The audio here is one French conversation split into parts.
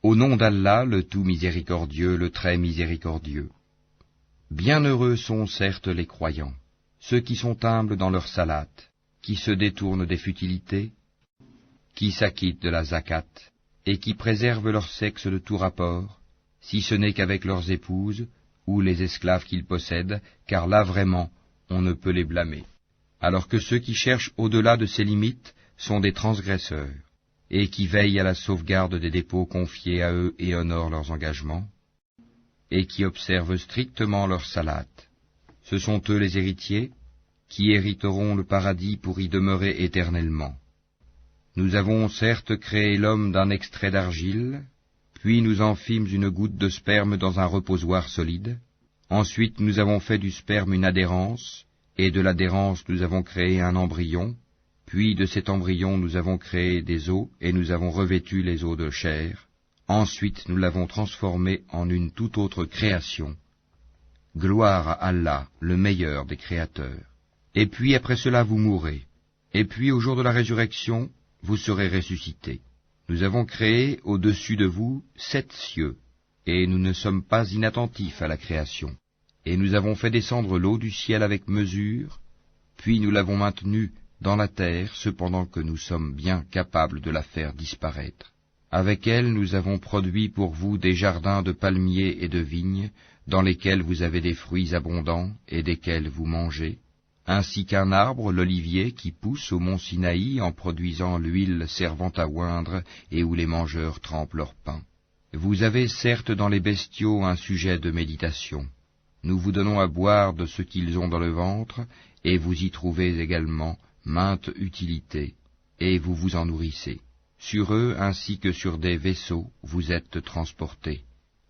Au nom d'Allah, le tout miséricordieux, le très miséricordieux. Bienheureux sont certes les croyants, ceux qui sont humbles dans leur salat, qui se détournent des futilités, qui s'acquittent de la zakat, et qui préservent leur sexe de tout rapport, si ce n'est qu'avec leurs épouses, ou les esclaves qu'ils possèdent, car là vraiment, on ne peut les blâmer. Alors que ceux qui cherchent au-delà de ces limites sont des transgresseurs, et qui veillent à la sauvegarde des dépôts confiés à eux et honorent leurs engagements, et qui observent strictement leur salat. Ce sont eux les héritiers, qui hériteront le paradis pour y demeurer éternellement. Nous avons certes créé l'homme d'un extrait d'argile, puis nous en fîmes une goutte de sperme dans un reposoir solide. Ensuite nous avons fait du sperme une adhérence, et de l'adhérence nous avons créé un embryon, puis de cet embryon nous avons créé des os, et nous avons revêtu les os de chair. Ensuite nous l'avons transformé en une toute autre création. Gloire à Allah, le meilleur des créateurs. Et puis après cela vous mourrez, et puis au jour de la résurrection, vous serez ressuscités. Nous avons créé au-dessus de vous 7 cieux, et nous ne sommes pas inattentifs à la création. Et nous avons fait descendre l'eau du ciel avec mesure, puis nous l'avons maintenue dans la terre, cependant que nous sommes bien capables de la faire disparaître. Avec elle nous avons produit pour vous des jardins de palmiers et de vignes, dans lesquels vous avez des fruits abondants et desquels vous mangez, ainsi qu'un arbre, l'olivier, qui pousse au mont Sinaï en produisant l'huile servant à oindre et où les mangeurs trempent leur pain. Vous avez certes dans les bestiaux un sujet de méditation. Nous vous donnons à boire de ce qu'ils ont dans le ventre, et vous y trouvez également maintes utilités, et vous vous en nourrissez. Sur eux, ainsi que sur des vaisseaux, vous êtes transportés.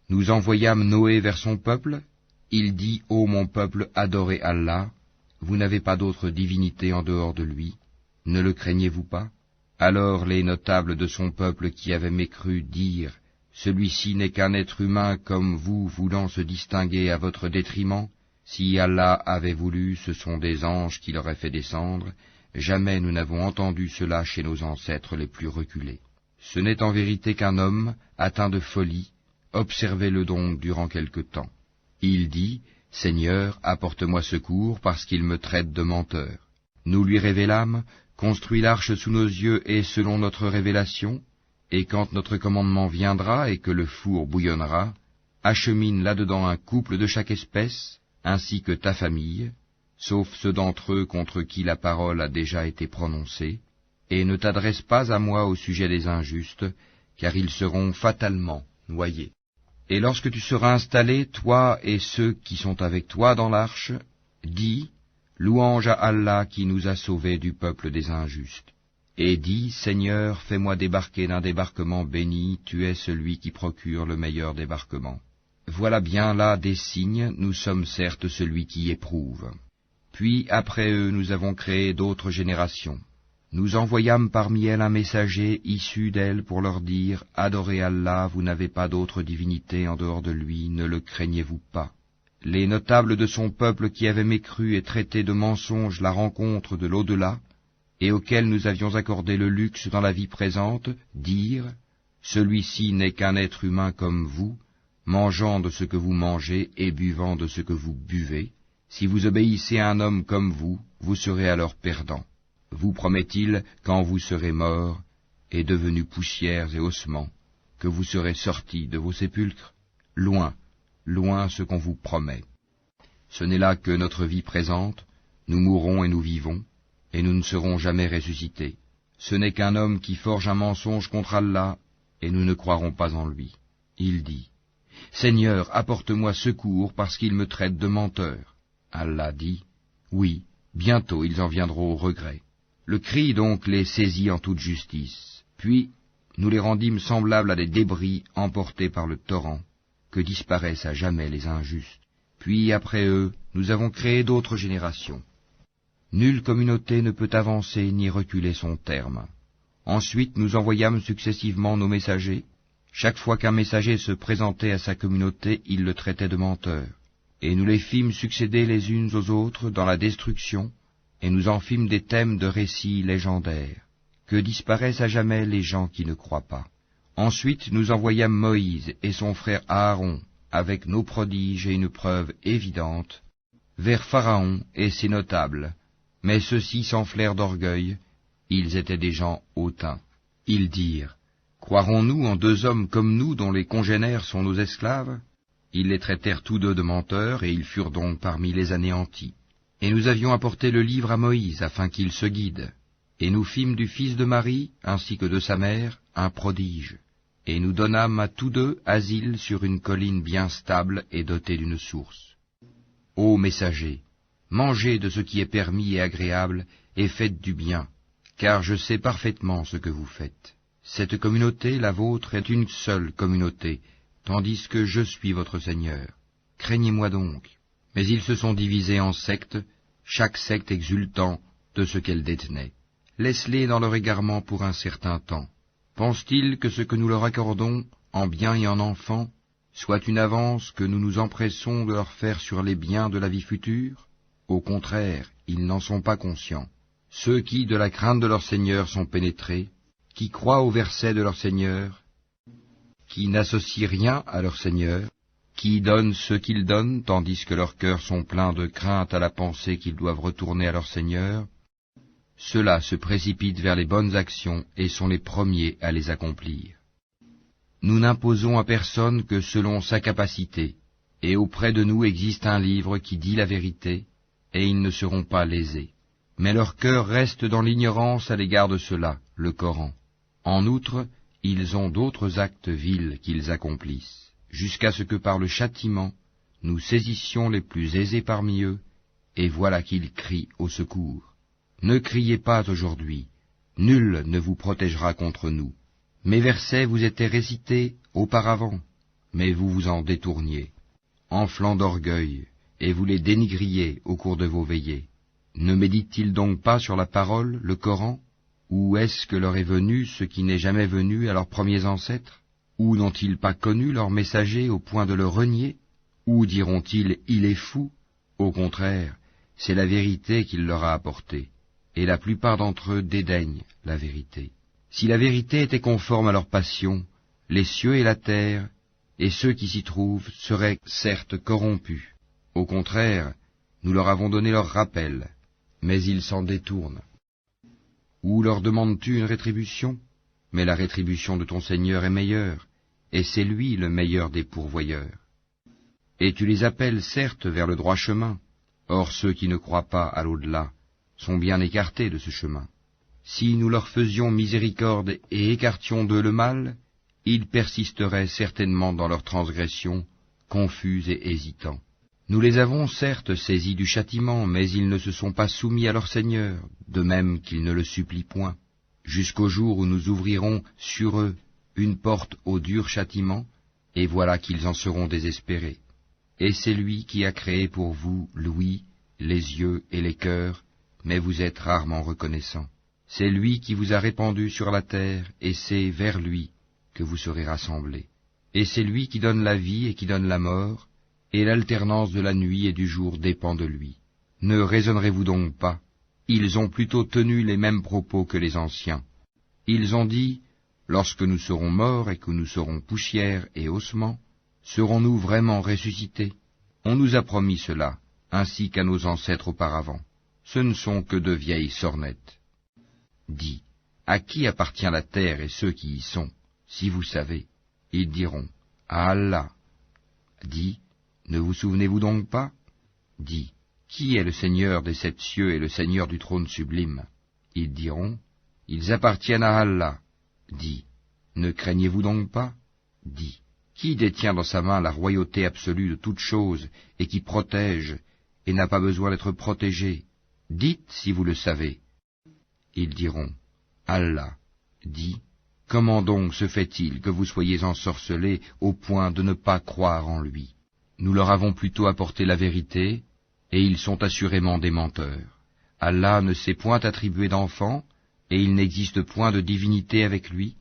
Nous envoyâmes Noé vers son peuple. Il dit, ô mon peuple, adorez Allah. Vous n'avez pas d'autre divinité en dehors de lui. Ne le craignez-vous pas? Alors les notables de son peuple qui avaient mécru dirent, celui-ci n'est qu'un être humain comme vous, voulant se distinguer à votre détriment. Si Allah avait voulu, ce sont des anges qui l'auraient fait descendre. Jamais nous n'avons entendu cela chez nos ancêtres les plus reculés. Ce n'est en vérité qu'un homme atteint de folie. Observez-le donc durant quelque temps. Il dit, Seigneur, apporte-moi secours parce qu'il me traite de menteur. Nous lui révélâmes, construis l'arche sous nos yeux et selon notre révélation, et quand notre commandement viendra et que le four bouillonnera, achemine là-dedans un couple de chaque espèce, ainsi que ta famille, sauf ceux d'entre eux contre qui la parole a déjà été prononcée, et ne t'adresse pas à moi au sujet des injustes, car ils seront fatalement noyés. Et lorsque tu seras installé, toi et ceux qui sont avec toi dans l'arche, dis, louange à Allah qui nous a sauvés du peuple des injustes. Et dis, Seigneur, fais-moi débarquer d'un débarquement béni, tu es celui qui procure le meilleur débarquement. Voilà bien là des signes, nous sommes certes celui qui éprouve. Puis après eux nous avons créé d'autres générations. Nous envoyâmes parmi elles un messager issu d'elles pour leur dire, adorez Allah, vous n'avez pas d'autre divinité en dehors de lui, ne le craignez-vous pas. Les notables de son peuple qui avaient mécru et traité de mensonge la rencontre de l'au-delà, et auxquels nous avions accordé le luxe dans la vie présente, dirent, celui-ci n'est qu'un être humain comme vous, mangeant de ce que vous mangez et buvant de ce que vous buvez. Si vous obéissez à un homme comme vous, vous serez alors perdant. Vous promet-il, quand vous serez morts et devenus poussières et ossements, que vous serez sortis de vos sépulcres? Loin, loin ce qu'on vous promet. Ce n'est là que notre vie présente, nous mourrons et nous vivons, et nous ne serons jamais ressuscités. Ce n'est qu'un homme qui forge un mensonge contre Allah, et nous ne croirons pas en lui. Il dit, Seigneur, apporte-moi secours parce qu'il me traite de menteur. Allah dit, oui, bientôt ils en viendront au regret. Le cri donc les saisit en toute justice. Puis nous les rendîmes semblables à des débris emportés par le torrent, que disparaissent à jamais les injustes. Puis après eux, nous avons créé d'autres générations. Nulle communauté ne peut avancer ni reculer son terme. Ensuite nous envoyâmes successivement nos messagers. Chaque fois qu'un messager se présentait à sa communauté, il le traitait de menteur. Et nous les fîmes succéder les unes aux autres dans la destruction, et nous en fîmes des thèmes de récits légendaires, que disparaissent à jamais les gens qui ne croient pas. Ensuite nous envoyâmes Moïse et son frère Aaron, avec nos prodiges et une preuve évidente, vers Pharaon et ses notables, mais ceux-ci s'enflèrent d'orgueil, ils étaient des gens hautains. Ils dirent, croirons-nous en 2 hommes comme nous dont les congénères sont nos esclaves? Ils les traitèrent tous 2 de menteurs, et ils furent donc parmi les anéantis. Et nous avions apporté le livre à Moïse, afin qu'il se guide. Et nous fîmes du fils de Marie, ainsi que de sa mère, un prodige. Et nous donnâmes à tous 2 asile sur une colline bien stable et dotée d'une source. Ô messagers, mangez de ce qui est permis et agréable, et faites du bien, car je sais parfaitement ce que vous faites. Cette communauté, la vôtre, est une seule communauté, tandis que je suis votre Seigneur. Craignez-moi donc. Mais ils se sont divisés en sectes, chaque secte exultant de ce qu'elle détenait. Laisse-les dans leur égarement pour un certain temps. Pensent-ils que ce que nous leur accordons, en biens et en enfants, soit une avance que nous nous empressons de leur faire sur les biens de la vie future? Au contraire, ils n'en sont pas conscients. Ceux qui, de la crainte de leur Seigneur, sont pénétrés, qui croient au verset de leur Seigneur, qui n'associent rien à leur Seigneur, qui donnent ce qu'ils donnent, tandis que leurs cœurs sont pleins de crainte à la pensée qu'ils doivent retourner à leur Seigneur, ceux-là se précipitent vers les bonnes actions et sont les premiers à les accomplir. Nous n'imposons à personne que selon sa capacité, et auprès de nous existe un livre qui dit la vérité, et ils ne seront pas lésés. Mais leur cœur reste dans l'ignorance à l'égard de cela, le Coran. En outre, ils ont d'autres actes vils qu'ils accomplissent, jusqu'à ce que par le châtiment, nous saisissions les plus aisés parmi eux, et voilà qu'ils crient au secours. Ne criez pas aujourd'hui, nul ne vous protégera contre nous. Mes versets vous étaient récités auparavant, mais vous vous en détourniez, enflant d'orgueil, et vous les dénigriez au cours de vos veillées. Ne méditent-ils donc pas sur la parole, le Coran? Ou est-ce que leur est venu ce qui n'est jamais venu à leurs premiers ancêtres? Ou n'ont-ils pas connu leur messager au point de le renier? Ou diront-ils, il est fou? Au contraire, c'est la vérité qu'il leur a apportée, et la plupart d'entre eux dédaignent la vérité. Si la vérité était conforme à leur passion, les cieux et la terre, et ceux qui s'y trouvent, seraient certes corrompus. Au contraire, nous leur avons donné leur rappel, mais ils s'en détournent. Ou leur demandes-tu une rétribution? Mais la rétribution de ton Seigneur est meilleure, et c'est lui le meilleur des pourvoyeurs. Et tu les appelles certes vers le droit chemin, or ceux qui ne croient pas à l'au-delà sont bien écartés de ce chemin. Si nous leur faisions miséricorde et écartions d'eux le mal, ils persisteraient certainement dans leur transgression, confus et hésitants. Nous les avons certes saisis du châtiment, mais ils ne se sont pas soumis à leur Seigneur, de même qu'ils ne le supplient point, jusqu'au jour où nous ouvrirons sur eux une porte au dur châtiment, et voilà qu'ils en seront désespérés. Et c'est lui qui a créé pour vous l'ouïe, les yeux et les cœurs, mais vous êtes rarement reconnaissants. C'est lui qui vous a répandu sur la terre, et c'est vers lui que vous serez rassemblés. Et c'est lui qui donne la vie et qui donne la mort, et l'alternance de la nuit et du jour dépend de lui. Ne raisonnerez-vous donc pas? Ils ont plutôt tenu les mêmes propos que les anciens. Ils ont dit, lorsque nous serons morts et que nous serons poussière et ossements, serons-nous vraiment ressuscités? On nous a promis cela, ainsi qu'à nos ancêtres auparavant. Ce ne sont que de vieilles sornettes. Dis, à qui appartient la terre et ceux qui y sont, si vous savez? Ils diront, à Allah. Dis, ne vous souvenez-vous donc pas? Dis, qui est le Seigneur des 7 cieux et le Seigneur du trône sublime? Ils diront, ils appartiennent à Allah. Dis, ne craignez-vous donc pas? Dis, qui détient dans sa main la royauté absolue de toutes choses et qui protège et n'a pas besoin d'être protégé? Dites si vous le savez. Ils diront, Allah. Dis, comment donc se fait-il que vous soyez ensorcelés au point de ne pas croire en lui? Nous leur avons plutôt apporté la vérité, et ils sont assurément des menteurs. Allah ne s'est point attribué d'enfant, et il n'existe point de divinité avec lui,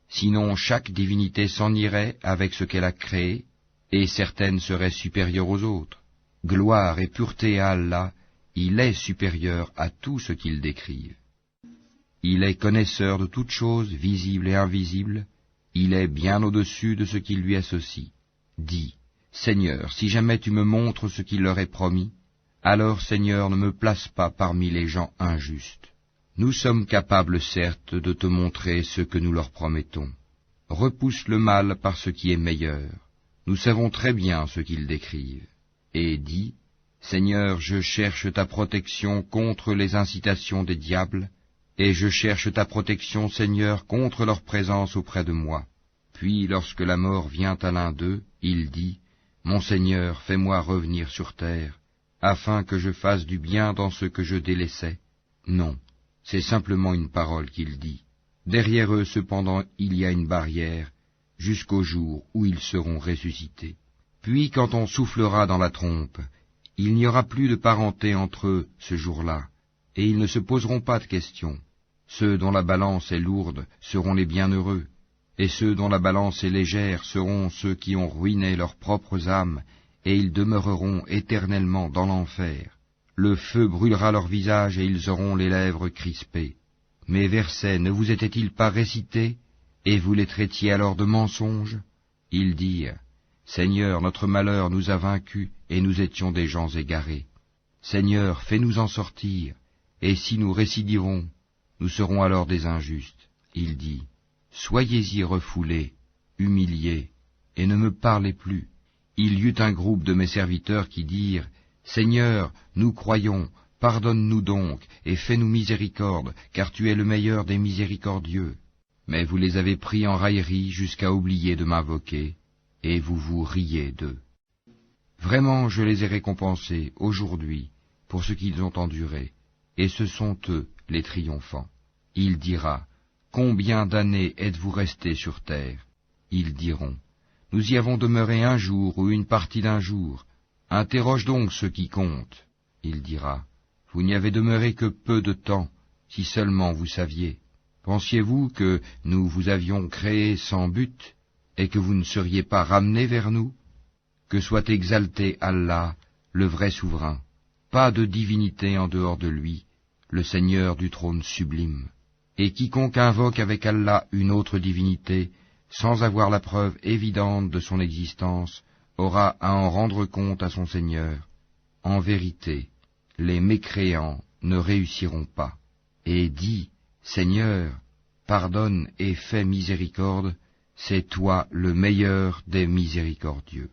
sinon chaque divinité s'en irait avec ce qu'elle a créé, et certaines seraient supérieures aux autres. Gloire et pureté à Allah, il est supérieur à tout ce qu'ils décrivent. Il est connaisseur de toutes choses visibles et invisibles, il est bien au-dessus de ce qu'ils lui associent. Dis, Seigneur, si jamais tu me montres ce qu'il leur est promis, alors Seigneur, ne me place pas parmi les gens injustes. Nous sommes capables certes de te montrer ce que nous leur promettons. Repousse le mal par ce qui est meilleur. Nous savons très bien ce qu'ils décrivent. Et dis, Seigneur, je cherche ta protection contre les incitations des diables, et je cherche ta protection, Seigneur, contre leur présence auprès de moi. Puis, lorsque la mort vient à l'un d'eux, il dit, Mon Seigneur, fais-moi revenir sur terre, afin que je fasse du bien dans ce que je délaissais. Non, c'est simplement une parole qu'il dit. Derrière eux, cependant, il y a une barrière, jusqu'au jour où ils seront ressuscités. Puis, quand on soufflera dans la trompe, il n'y aura plus de parenté entre eux ce jour-là, et ils ne se poseront pas de questions. Ceux dont la balance est lourde seront les bienheureux, et ceux dont la balance est légère seront ceux qui ont ruiné leurs propres âmes, et ils demeureront éternellement dans l'enfer. Le feu brûlera leur visage et ils auront les lèvres crispées. Mes versets ne vous étaient-ils pas récités, et vous les traitiez alors de mensonges? Ils dirent, Seigneur, notre malheur nous a vaincus, et nous étions des gens égarés. Seigneur, fais-nous en sortir, et si nous récidivons, nous serons alors des injustes. Il dit, Soyez-y refoulés, humiliés, et ne me parlez plus. Il y eut un groupe de mes serviteurs qui dirent, Seigneur, nous croyons, pardonne-nous donc, et fais-nous miséricorde, car tu es le meilleur des miséricordieux. Mais vous les avez pris en raillerie jusqu'à oublier de m'invoquer, et vous vous riez d'eux. Vraiment, je les ai récompensés aujourd'hui pour ce qu'ils ont enduré, et ce sont eux les triomphants. Il dira, Combien d'années êtes-vous restés sur terre? Ils diront, Nous y avons demeuré un jour ou une partie d'un jour. Interroge donc ceux qui comptent. Il dira, Vous n'y avez demeuré que peu de temps, si seulement vous saviez. Pensiez-vous que nous vous avions créé sans but, et que vous ne seriez pas ramenés vers nous? Que soit exalté Allah, le vrai souverain. Pas de divinité en dehors de lui, le Seigneur du trône sublime. Et quiconque invoque avec Allah une autre divinité, sans avoir la preuve évidente de son existence, aura à en rendre compte à son Seigneur. En vérité, les mécréants ne réussiront pas. Et dis, Seigneur, pardonne et fais miséricorde, c'est toi le meilleur des miséricordieux.